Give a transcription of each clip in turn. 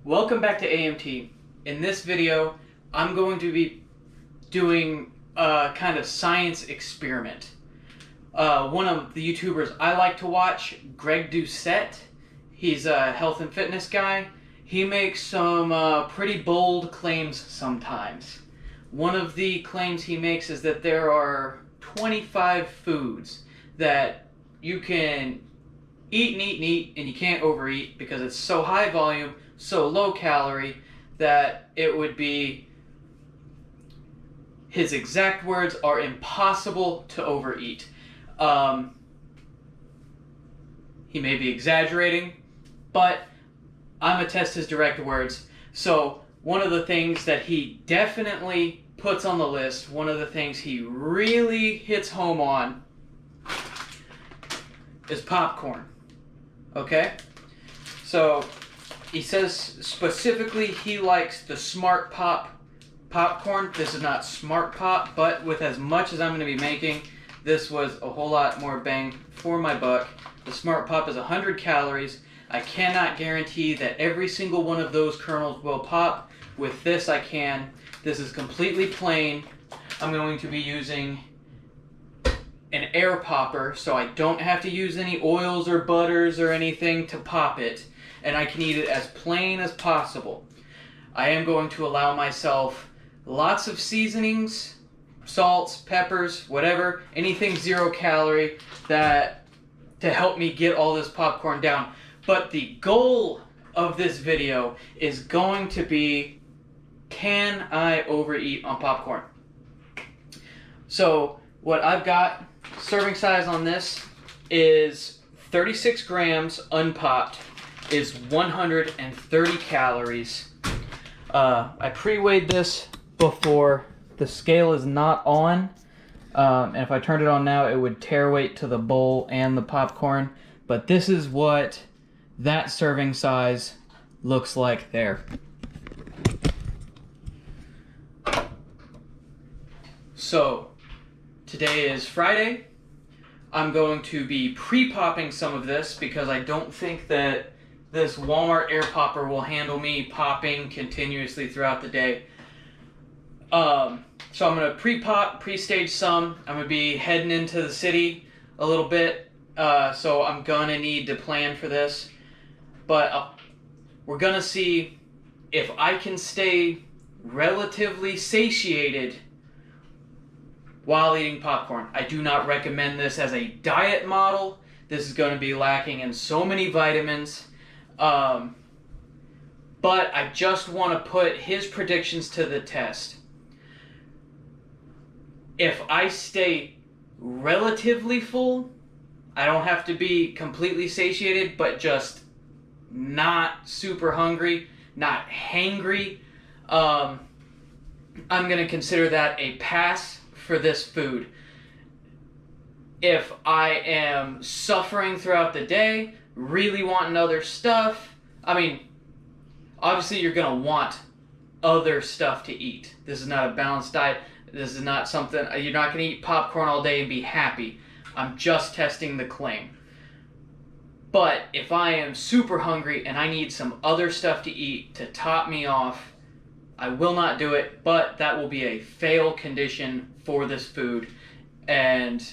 Welcome back to AMT. In this video, I'm going to be doing a kind of science experiment. One of the YouTubers I like to watch, Greg Doucette, he's a health and fitness guy. He makes some pretty bold claims sometimes. One of the claims he makes is that there are 25 foods that you can eat and eat and eat, and you can't overeat because it's so high volume, so low calorie, that it would be, his exact words are, impossible to overeat. He may be exaggerating, but I'm going to test his direct words. So one of the things that he definitely puts on the list, one of the things he really hits home on, is popcorn. Okay? So he says specifically he likes the Smart Pop popcorn. This is not Smart Pop, but with as much as I'm going to be making, this was a whole lot more bang for my buck. The Smart Pop is 100 calories. I cannot guarantee that every single one of those kernels will pop. With this, I can. This is completely plain. I'm going to be using an air popper, so I don't have to use any oils or butters or anything to pop it, and I can eat it as plain as possible. I am going to allow myself lots of seasonings, salts, peppers, whatever, anything 0 calorie that to help me get all this popcorn down. But the goal of this video is going to be, can I overeat on popcorn? So what I've got, serving size on this is 36 grams unpopped, is 130 calories. I pre-weighed this before. The scale is not on, and if I turned it on now, it would tear weight to the bowl and the popcorn. But this is what that serving size looks like there. So today is Friday. I'm going to be pre-popping some of this because I don't think that this Walmart air popper will handle me popping continuously throughout the day. So I'm going to pre-pop, pre-stage some. I'm going to be heading into the city a little bit, so I'm going to need to plan for this. But we're going to see if I can stay relatively satiated while eating popcorn. I do not recommend this as a diet model. This is going to be lacking in so many vitamins. But I just want to put his predictions to the test. If I stay relatively full, I don't have to be completely satiated, but just not super hungry, not hangry, I'm going to consider that a pass for this food. If I am suffering throughout the day, really wanting other stuff, I mean, obviously you're going to want other stuff to eat. This is not a balanced diet. This is not something, you're not going to eat popcorn all day and be happy. I'm just testing the claim. But if I am super hungry and I need some other stuff to eat to top me off, I will not do it, but that will be a fail condition for this food. And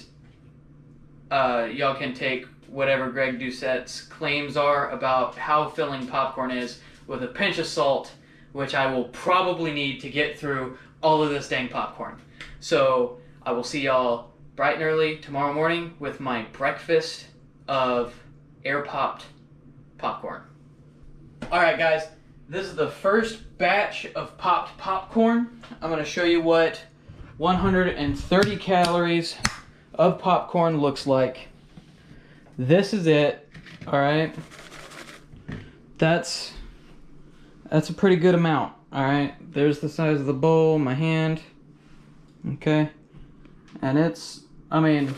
y'all can take whatever Greg Doucette's claims are about how filling popcorn is with a pinch of salt, which I will probably need to get through all of this dang popcorn. So I will see y'all bright and early tomorrow morning with my breakfast of air-popped popcorn. Alright guys, this is the first batch of popped popcorn. I'm going to show you what 130 calories of popcorn looks like. This is it. Alright. That's a pretty good amount. Alright. There's the size of the bowl, my hand. Okay. And it's, I mean,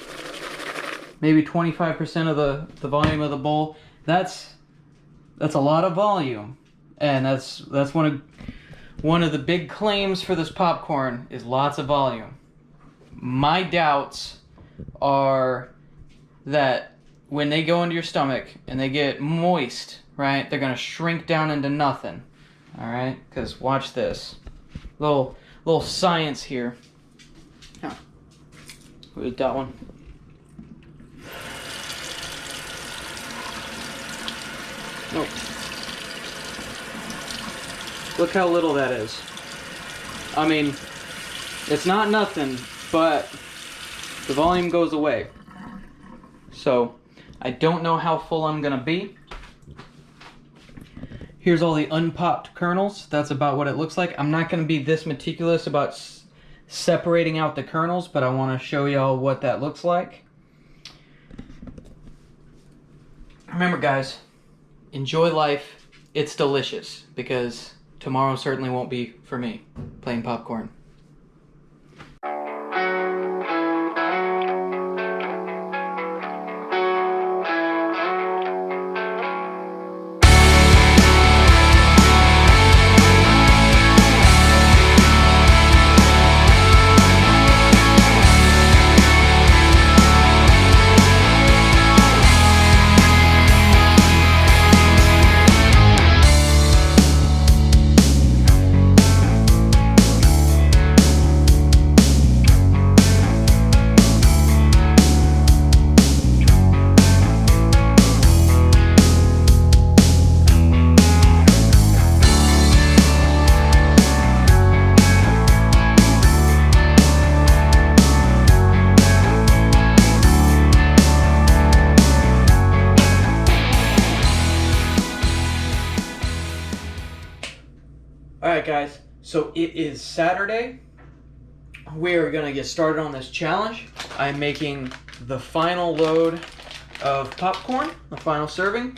maybe 25% of the volume of the bowl. That's a lot of volume. And that's one of the big claims for this popcorn is lots of volume. My doubts are that when they go into your stomach and they get moist, right, they're going to shrink down into nothing. All right, because watch this. Little science here. Huh. Wait, that one. Nope. Look how little that is. I mean, it's not nothing, but the volume goes away. So, I don't know how full I'm gonna be. Here's all the unpopped kernels. That's about what it looks like. I'm not gonna be this meticulous about separating out the kernels, but I wanna show y'all what that looks like. Remember guys, enjoy life. It's delicious, because tomorrow certainly won't be for me playing popcorn. Alright guys, so it is Saturday. We're gonna get started on this challenge. I'm making the final load of popcorn, the final serving,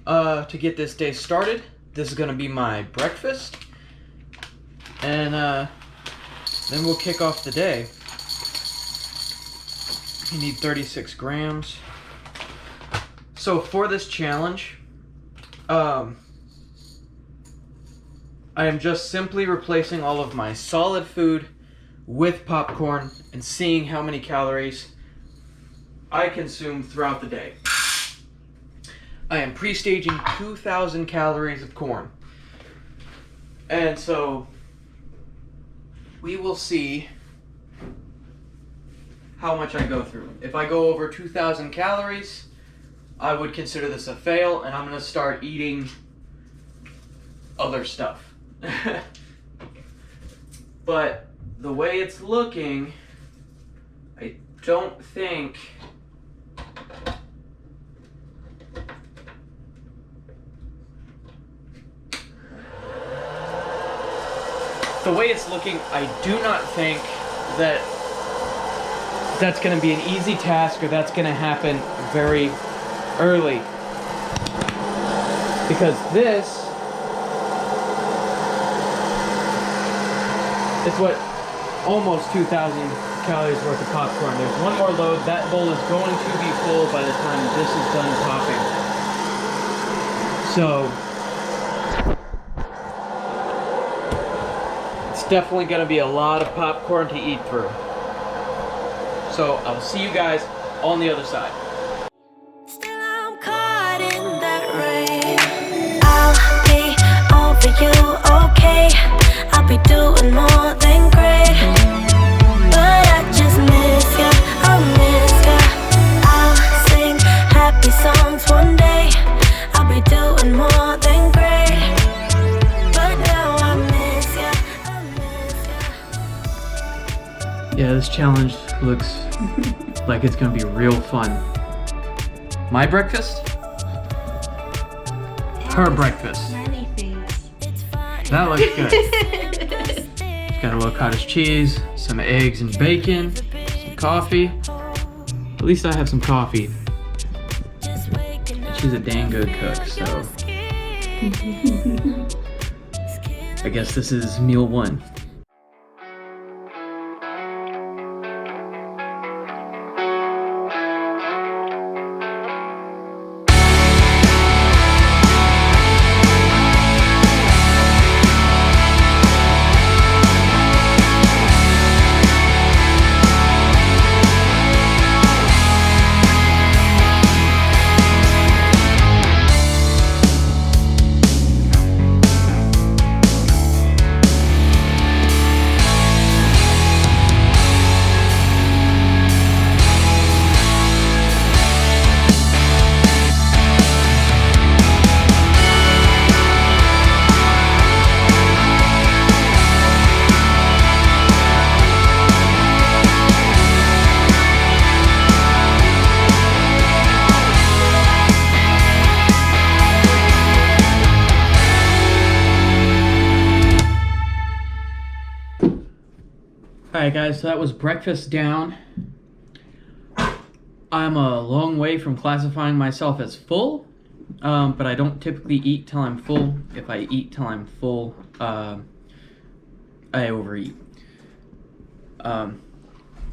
to get this day started. This is gonna be my breakfast. And then we'll kick off the day. You need 36 grams. So for this challenge, I am just simply replacing all of my solid food with popcorn and seeing how many calories I consume throughout the day. I am pre-staging 2,000 calories of corn. And so we will see how much I go through. If I go over 2,000 calories, I would consider this a fail, and I'm going to start eating other stuff. But the way it's looking, I don't think I do not think that that's going to be an easy task, or that's going to happen very early, because this is what almost 2,000 calories worth of popcorn. There's one more load. That bowl is going to be full by the time this is done popping. So it's definitely going to be a lot of popcorn to eat through. So I'll see you guys on the other side. Still I'm caught in that rain. I'll be over you, okay? I'll be doing more than great, but I just miss ya, I miss ya. I'll sing happy songs one day. I'll be doing more than great, but now I miss ya, I miss ya. Yeah, this challenge looks like it's gonna be real fun. My breakfast? Her breakfast. Many things. That looks good. Got a little cottage cheese, some eggs and bacon, some coffee. At least I have some coffee. She's a dang good cook, so I guess this is meal one. Alright guys, so that was breakfast down. I'm a long way from classifying myself as full, but I don't typically eat till I'm full. If I eat till I'm full, I overeat. I'm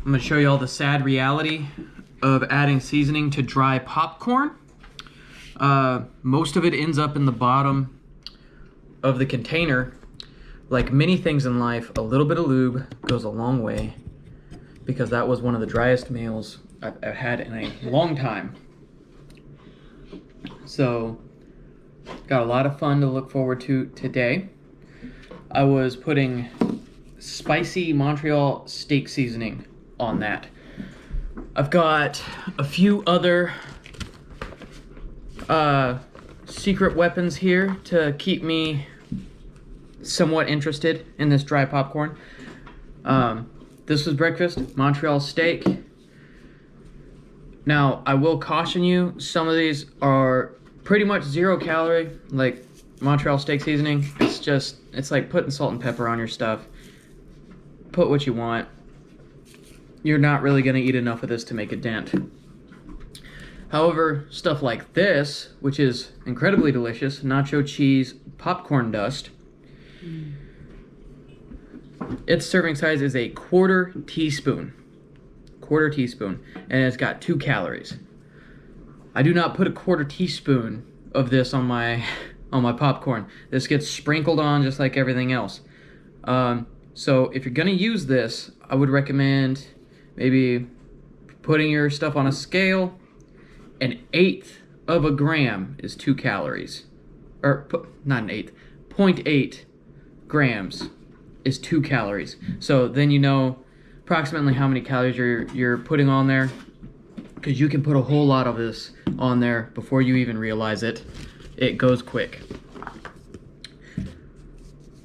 going to show you all the sad reality of adding seasoning to dry popcorn. Most of it ends up in the bottom of the container. Like many things in life, a little bit of lube goes a long way, because that was one of the driest meals I've had in a long time. So, got a lot of fun to look forward to today. I was putting spicy Montreal steak seasoning on that. I've got a few other secret weapons here to keep me somewhat interested in this dry popcorn. This was breakfast, Montreal steak. Now, I will caution you, some of these are pretty much 0 calorie, like Montreal steak seasoning. It's like putting salt and pepper on your stuff. Put what you want. You're not really gonna eat enough of this to make a dent. However, stuff like this, which is incredibly delicious, nacho cheese popcorn dust, its serving size is a quarter teaspoon, and it's got 2 calories. I do not put a quarter teaspoon of this on my popcorn. This gets sprinkled on just like everything else. So if you're gonna use this, I would recommend maybe putting your stuff on a scale. 1/8 of a gram is 2 calories, or not 1/8, 0.8 grams is 2 calories. So then you know approximately how many calories you're putting on there, because you can put a whole lot of this on there before you even realize it. It goes quick.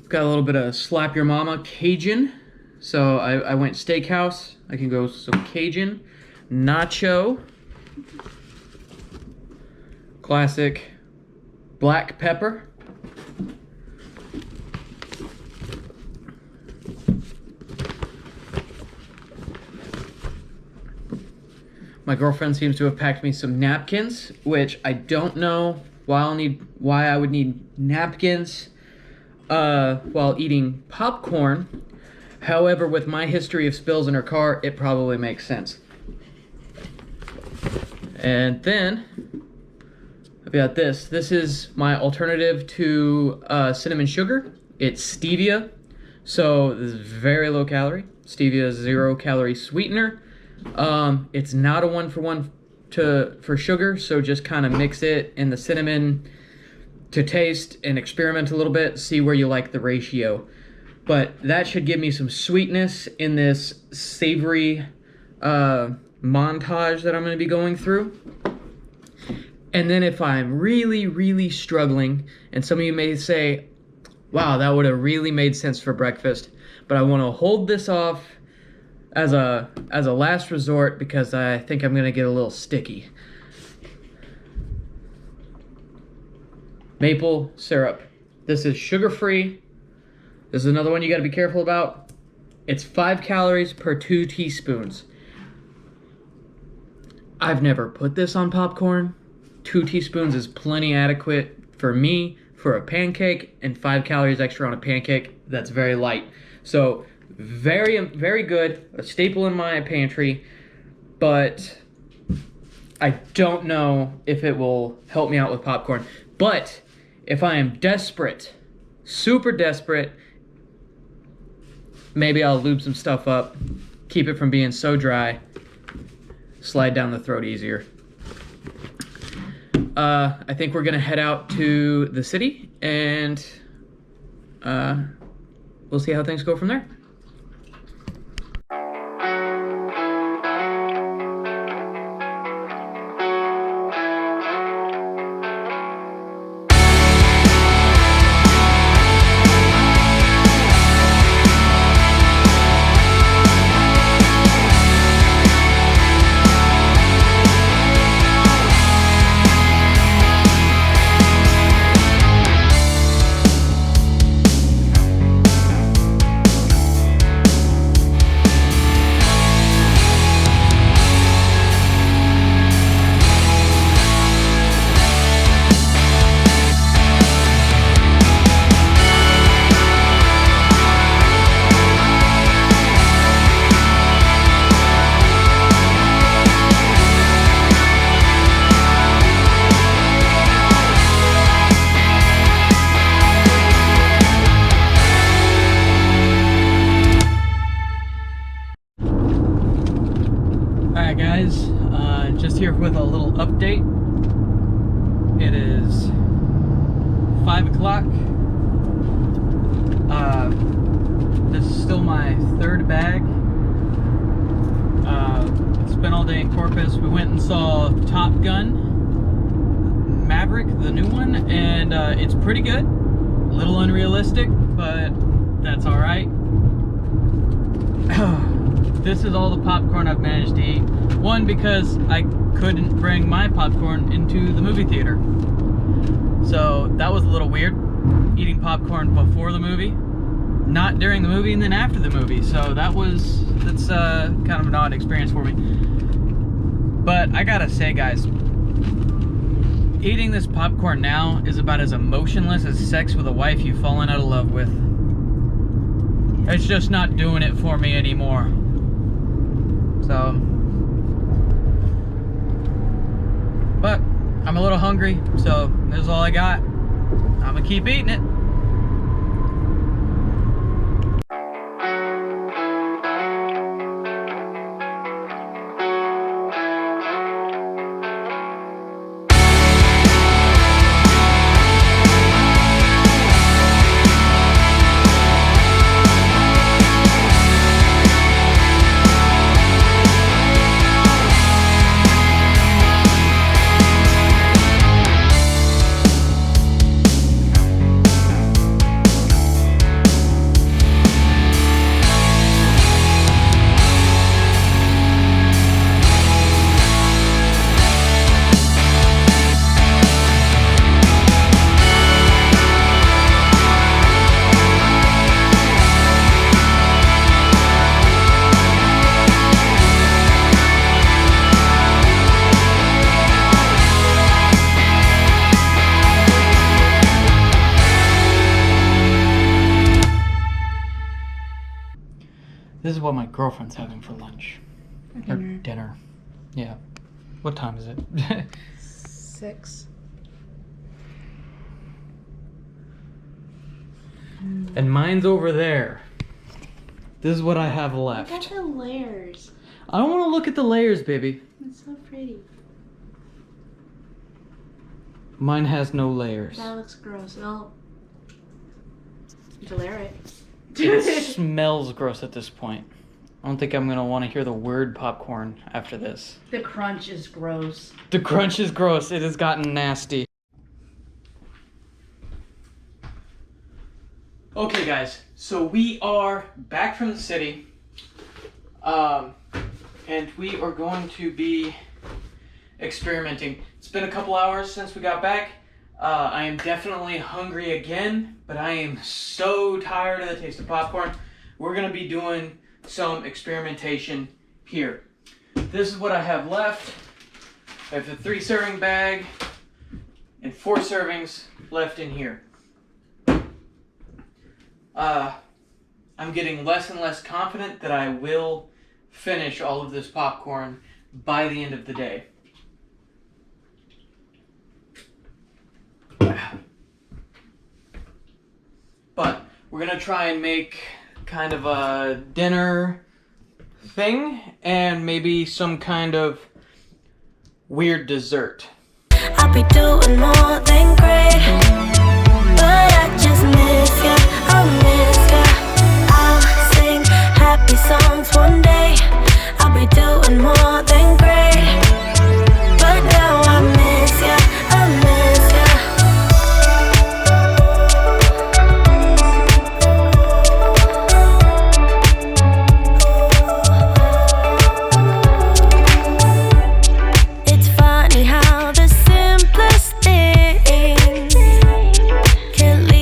Got a little bit of Slap Your Mama Cajun. So I went steakhouse. I can go some Cajun, nacho, classic black pepper, my girlfriend seems to have packed me some napkins, which I don't know why I would need napkins while eating popcorn. However, with my history of spills in her car, it probably makes sense. And then I've got this. This is my alternative to cinnamon sugar. It's stevia. So this is very low calorie. Stevia is 0 calorie sweetener. It's not a 1-for-1 for sugar, so just kind of mix it in the cinnamon to taste and experiment a little bit, see where you like the ratio. But that should give me some sweetness in this savory montage that I'm going to be going through. And then if I'm really, really struggling, and some of you may say, wow, that would have really made sense for breakfast, but I want to hold this off as a last resort because I think I'm going to get a little sticky. Maple syrup. This is sugar-free. This is another one you got to be careful about. It's 5 calories per 2 teaspoons. I've never put this on popcorn. 2 teaspoons is plenty adequate for me for a pancake, and 5 calories extra on a pancake, that's very light. So very, very good, a staple in my pantry, but I don't know if it will help me out with popcorn. But if I am desperate, super desperate, maybe I'll lube some stuff up, keep it from being so dry, slide down the throat easier. I think we're gonna head out to the city and we'll see how things go from there. here with a little update. It is 5 o'clock. This is still my third bag. Spent all day in Corpus. We went and saw Top Gun Maverick, the new one, and it's pretty good. A little unrealistic, but that's all right. This is all the popcorn I've managed to eat. One, because I couldn't bring my popcorn into the movie theater. So that was a little weird, eating popcorn before the movie, not during the movie, and then after the movie. So that's kind of an odd experience for me. But I gotta say, guys, eating this popcorn now is about as emotionless as sex with a wife you've fallen out of love with. It's just not doing it for me anymore. So, but I'm a little hungry, so this is all I got. I'm gonna keep eating it. This is what my girlfriend's having for lunch. Or dinner. Yeah. What time is it? 6. And mine's over there. This is what I have left. Look at the layers. I don't want to look at the layers, baby. It's so pretty. Mine has no layers. That looks gross. I'll layer it. It smells gross at this point. I don't think I'm going to want to hear the word popcorn after this. The crunch is gross. The crunch is gross. It has gotten nasty. Okay, guys. So we are back from the city. And we are going to be experimenting. It's been a couple hours since we got back. I am definitely hungry again, but I am so tired of the taste of popcorn. We're going to be doing some experimentation here. This is what I have left. I have a 3-serving bag and 4 servings left in here. I'm getting less and less confident that I will finish all of this popcorn by the end of the day. But we're gonna try and make kind of a dinner thing and maybe some kind of weird dessert. I'll be doing more than great, but I just miss ya, I miss ya. I'll sing happy songs one day. I'll be doing more than great, but now I miss ya, I miss ya. It's funny how the simplest things can lead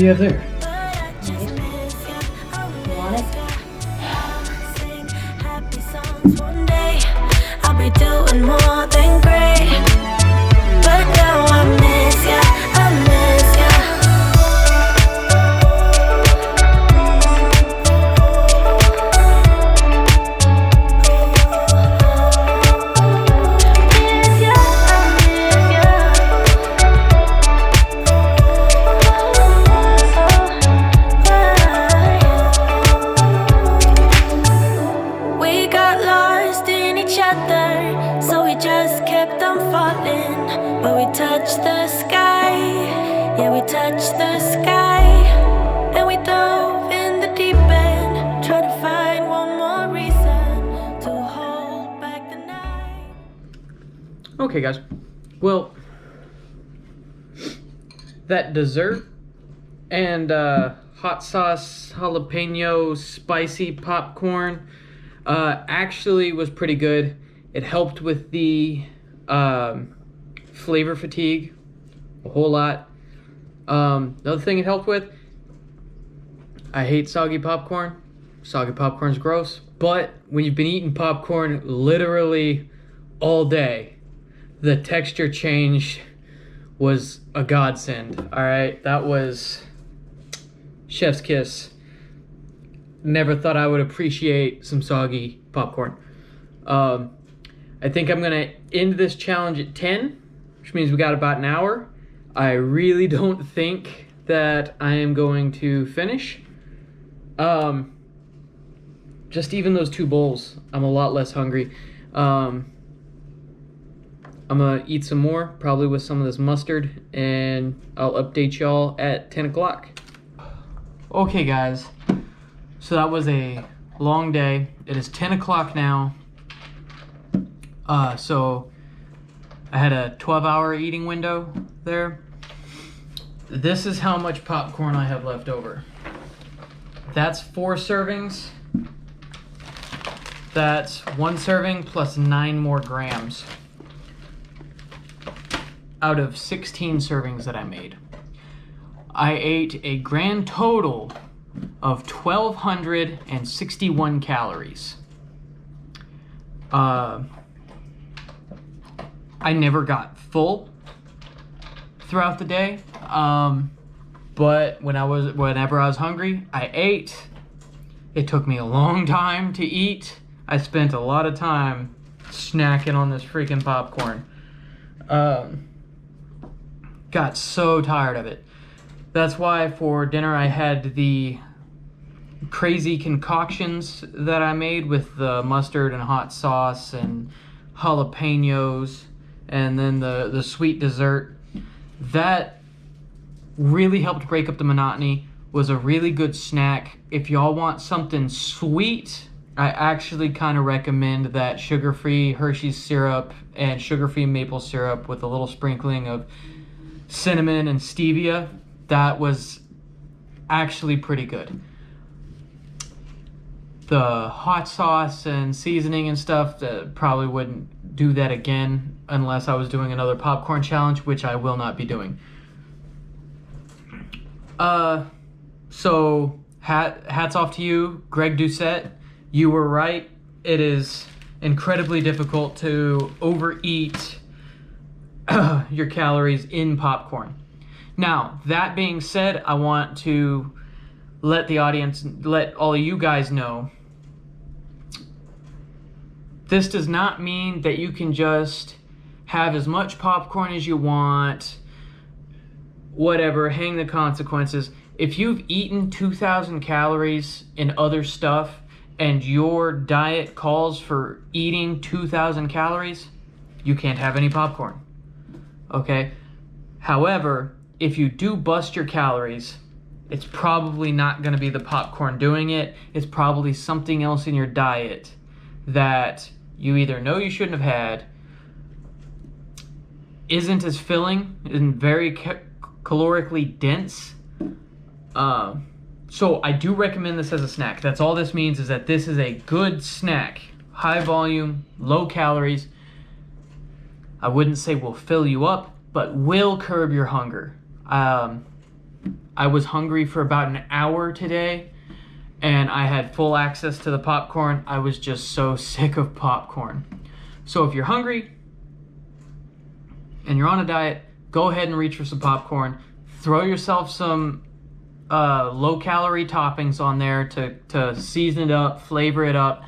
do you have there? You want it? One day I'll be doing more than great, but now I miss ya, I miss ya. Miss ya, I miss ya. We got lost in each other, so we just kept on falling. But we touched the sky, yeah, we touched the sky. Then we dove in the deep end, trying to find one more reason to hold back the night. Okay, guys. Well, that dessert and hot sauce jalapeno spicy popcorn actually was pretty good. It helped with the flavor fatigue a whole lot. The other thing it helped with, I hate soggy popcorn. Soggy popcorn's gross. But when you've been eating popcorn literally all day, the texture change was a godsend. All right, that was chef's kiss. Never thought I would appreciate some soggy popcorn. I think I'm gonna end this challenge at 10, which means we got about an hour. I really don't think that I am going to finish. Just even those 2 bowls, I'm a lot less hungry. I'm gonna eat some more, probably with some of this mustard, and I'll update y'all at 10 o'clock. Okay, guys. So that was a long day. It is 10 o'clock now. So I had a 12-hour eating window there. This is how much popcorn I have left over. That's 4 servings. That's 1 serving plus 9 more grams out of 16 servings that I made. I ate a grand total of 1,261 calories. I never got full throughout the day, but whenever I was hungry, I ate. It took me a long time to eat. I spent a lot of time snacking on this freaking popcorn. Got so tired of it. That's why for dinner I had the crazy concoctions that I made with the mustard and hot sauce and jalapenos, and then the sweet dessert. That really helped break up the monotony. Was a really good snack. If y'all want something sweet, I actually kind of recommend that sugar-free Hershey's syrup and sugar-free maple syrup with a little sprinkling of cinnamon and stevia. That was actually pretty good. The hot sauce and seasoning and stuff, probably wouldn't do that again unless I was doing another popcorn challenge, which I will not be doing. So hats off to you, Greg Doucette. You were right. It is incredibly difficult to overeat your calories in popcorn. Now, that being said, I want to let the audience, let all of you guys know, this does not mean that you can just have as much popcorn as you want, whatever, hang the consequences. If you've eaten 2,000 calories in other stuff and your diet calls for eating 2,000 calories, you can't have any popcorn. Okay? However, if you do bust your calories, it's probably not going to be the popcorn doing it. It's probably something else in your diet that you either know you shouldn't have had, isn't as filling and very calorically dense. So I do recommend this as a snack. That's all this means, is that this is a good snack. High volume, low calories. I wouldn't say will fill you up, but will curb your hunger. I was hungry for about an hour today, and I had full access to the popcorn. I was just so sick of popcorn. So if you're hungry and you're on a diet, go ahead and reach for some popcorn. Throw yourself some low-calorie toppings on there to season it up, flavor it up.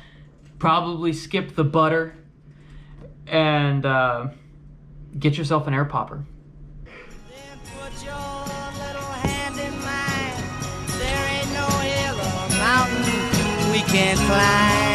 Probably skip the butter, and get yourself an air popper. Then put your little hand in mine. There ain't no hill or mountain we can't climb.